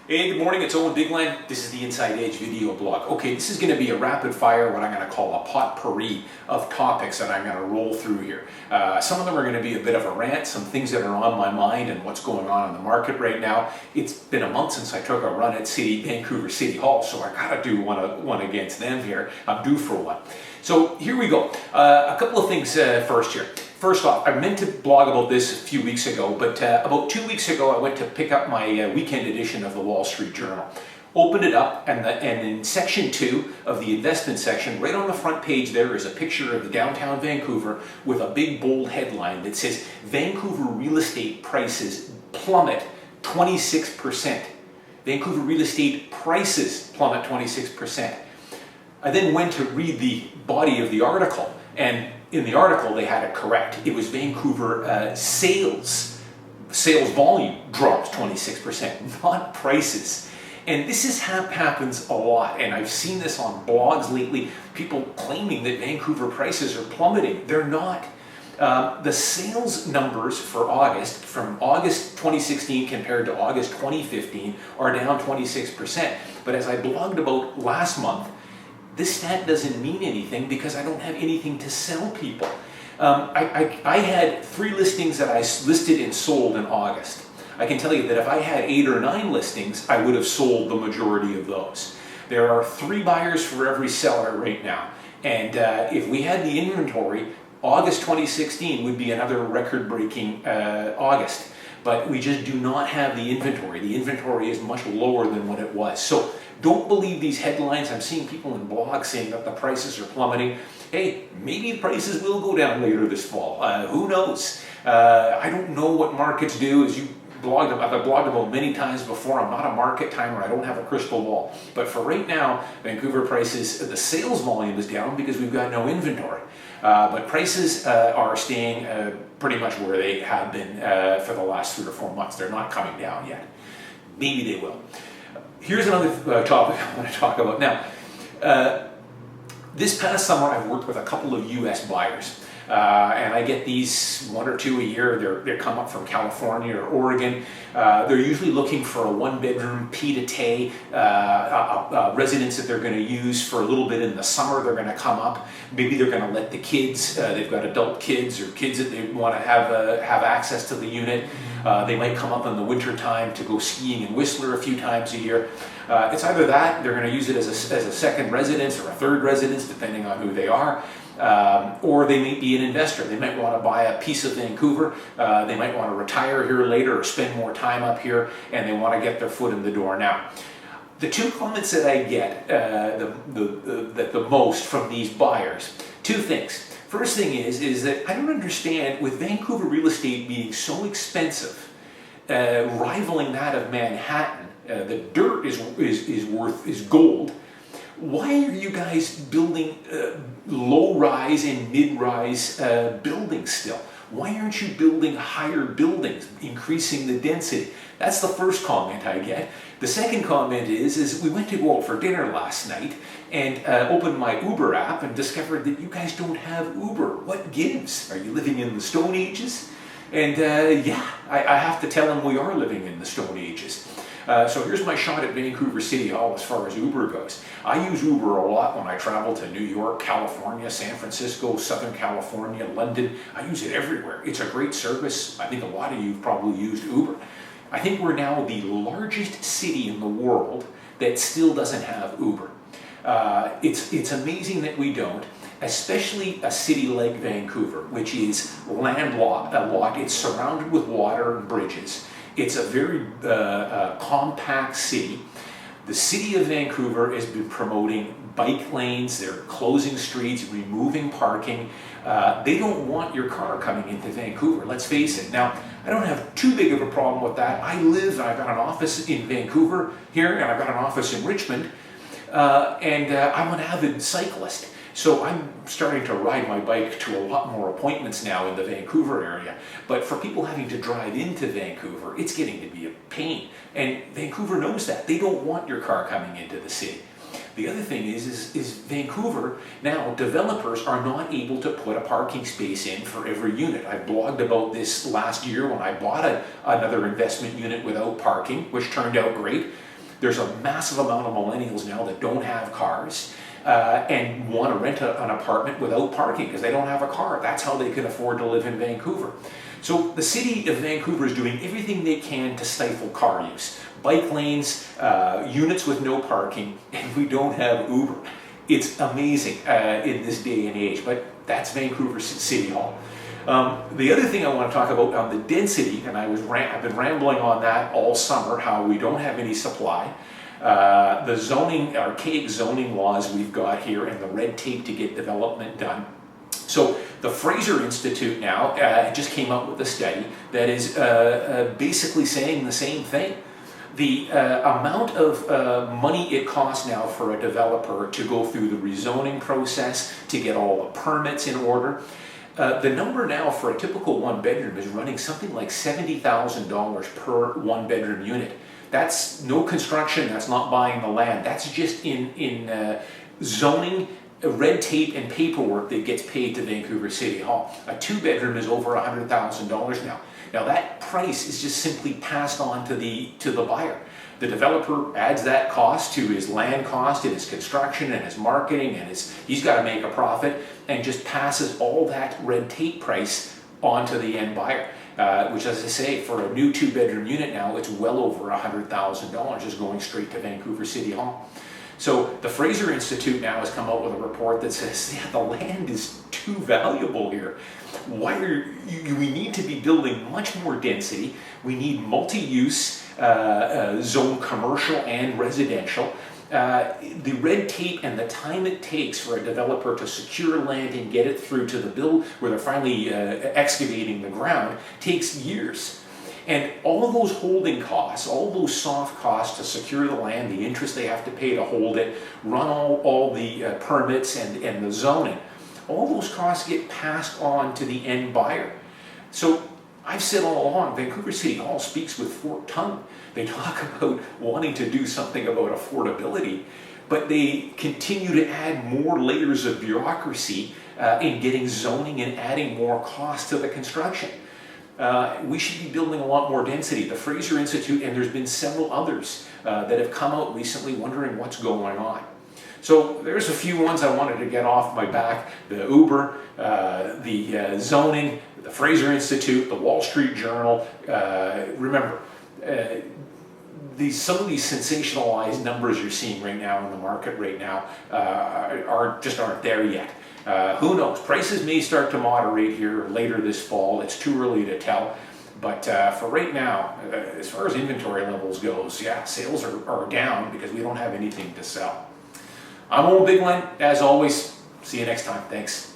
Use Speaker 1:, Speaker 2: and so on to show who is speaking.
Speaker 1: Hey, good morning, it's Owen Bigland. This is the Inside Edge video blog. Okay, this is going to be a rapid fire, what I'm going to call a potpourri of topics that I'm going to roll through here. Some of them are going to be a bit of a rant, some things that are on my mind and what's going on in the market right now. It's been a month since I took a run at Vancouver City Hall, so I got to do one against them here. I'm due for one. So here we go. A couple of things first here. First off, I meant to blog about this a few weeks ago, but about 2 weeks ago I went to pick up my weekend edition of the Wall Street Journal. Opened it up, and in section 2 of the investment section, right on the front page there is a picture of the downtown Vancouver with a big bold headline that says, Vancouver real estate prices plummet 26%. Vancouver real estate prices plummet 26%. I then went to read the body of the article, and in the article they had it correct. It was Vancouver sales volume drops 26%, not prices. And this happens a lot, and I've seen this on blogs lately, people claiming that Vancouver prices are plummeting. They're not. The sales numbers for August, from August 2016 compared to August 2015, are down 26%. But as I blogged about last month, this stat doesn't mean anything because I don't have anything to sell people. I had 3 listings that I listed and sold in August. I can tell you that if I had 8 or 9 listings, I would have sold the majority of those. There are 3 buyers for every seller right now. And if we had the inventory, August 2016 would be another record-breaking August. But we just do not have the inventory. The inventory is much lower than what it was. So don't believe these headlines. I'm seeing people in blogs saying that the prices are plummeting. Hey, maybe the prices will go down later this fall. Who knows? I don't know what markets do. As you blogged about, I've blogged about many times before. I'm not a market timer. I don't have a crystal ball. But for right now, Vancouver prices, the sales volume is down because we've got no inventory. But prices are staying pretty much where they have been for the last 3 or 4 months. They're not coming down yet. Maybe they will. Here's another topic I want to talk about. Now, this past summer I've worked with a couple of U.S. buyers. And I get these 1 or 2 a year. They come up from California or Oregon. They're usually looking for a 1-bedroom pied-à-terre residence that they're going to use for a little bit in the summer. They're going to come up. Maybe they're going to let the kids, they've got adult kids or kids that they want to have access to the unit. They might come up in the winter time to go skiing in Whistler a few times a year. It's either that, they're going to use it as a second residence or a third residence, depending on who they are. Or they may be an investor. They might want to buy a piece of Vancouver. They might want to retire here later or spend more time up here, and they want to get their foot in the door now. The 2 comments that I get the most from these buyers, 2 things. First thing is that I don't understand, with Vancouver real estate being so expensive, rivaling that of Manhattan, the dirt is gold. Why are you guys building low-rise and mid-rise buildings still? Why aren't you building higher buildings, increasing the density? That's the first comment I get. The second comment is we went to go out for dinner last night and opened my Uber app and discovered that you guys don't have Uber. What gives? Are you living in the Stone Ages? And yeah, I have to tell them we are living in the Stone Ages. So here's my shot at Vancouver City Hall as far as Uber goes. I use Uber a lot when I travel to New York, California, San Francisco, Southern California, London. I use it everywhere. It's a great service. I think a lot of you have probably used Uber. I think we're now the largest city in the world that still doesn't have Uber. It's amazing that we don't, especially a city like Vancouver, which is landlocked a lot. It's surrounded with water and bridges. It's a very compact city. The city of Vancouver has been promoting bike lanes. They're closing streets, removing parking. They don't want your car coming into Vancouver, let's face it. Now, I don't have too big of a problem with that. I've got an office in Vancouver here, and I've got an office in Richmond, and I'm an avid cyclist. So I'm starting to ride my bike to a lot more appointments now in the Vancouver area. But for people having to drive into Vancouver, it's getting to be a pain. And Vancouver knows that. They don't want your car coming into the city. The other thing is Vancouver, now developers are not able to put a parking space in for every unit. I blogged about this last year when I bought another investment unit without parking, which turned out great. There's a massive amount of millennials now that don't have cars and want to rent an apartment without parking because they don't have a car. That's how they can afford to live in Vancouver. So the city of Vancouver is doing everything they can to stifle car use. Bike lanes, units with no parking, and we don't have Uber. It's amazing in this day and age, but that's Vancouver City Hall. The other thing I want to talk about on the density, and I've been rambling on that all summer, how we don't have any supply. The zoning, archaic zoning laws we've got here, and the red tape to get development done. So the Fraser Institute now just came out with a study that is basically saying the same thing. The amount of money it costs now for a developer to go through the rezoning process, to get all the permits in order, the number now for a typical one-bedroom is running something like $70,000 per one-bedroom unit. That's no construction, that's not buying the land, that's just in zoning, red tape and paperwork that gets paid to Vancouver City Hall. A two-bedroom is over $100,000 now. Now that price is just simply passed on to the buyer. The developer adds that cost to his land cost and his construction and his marketing, and he's got to make a profit, and just passes all that red tape price on to the end buyer. Which, as I say, for a new two-bedroom unit now, it's well over $100,000 just going straight to Vancouver City Hall. So the Fraser Institute now has come out with a report that says, yeah, the land is too valuable here. We need to be building much more density. We need multi-use zone, commercial and residential. The red tape and the time it takes for a developer to secure land and get it through to the build where they're finally excavating the ground takes years. And all those holding costs, all those soft costs to secure the land, the interest they have to pay to hold it, run all the permits and the zoning, all those costs get passed on to the end buyer. So I've said all along, Vancouver City Hall speaks with forked tongue. They talk about wanting to do something about affordability, but they continue to add more layers of bureaucracy in getting zoning and adding more cost to the construction. We should be building a lot more density. The Fraser Institute, and there's been several others that have come out recently wondering what's going on. So there's a few ones I wanted to get off my back. The Uber, the zoning, the Fraser Institute, the Wall Street Journal. Remember, some of these sensationalized numbers you're seeing right now in the market right now aren't there yet. Who knows? Prices may start to moderate here later this fall. It's too early to tell. But for right now, as far as inventory levels goes, yeah, sales are down because we don't have anything to sell. I'm Owen Bigland. As always, see you next time. Thanks.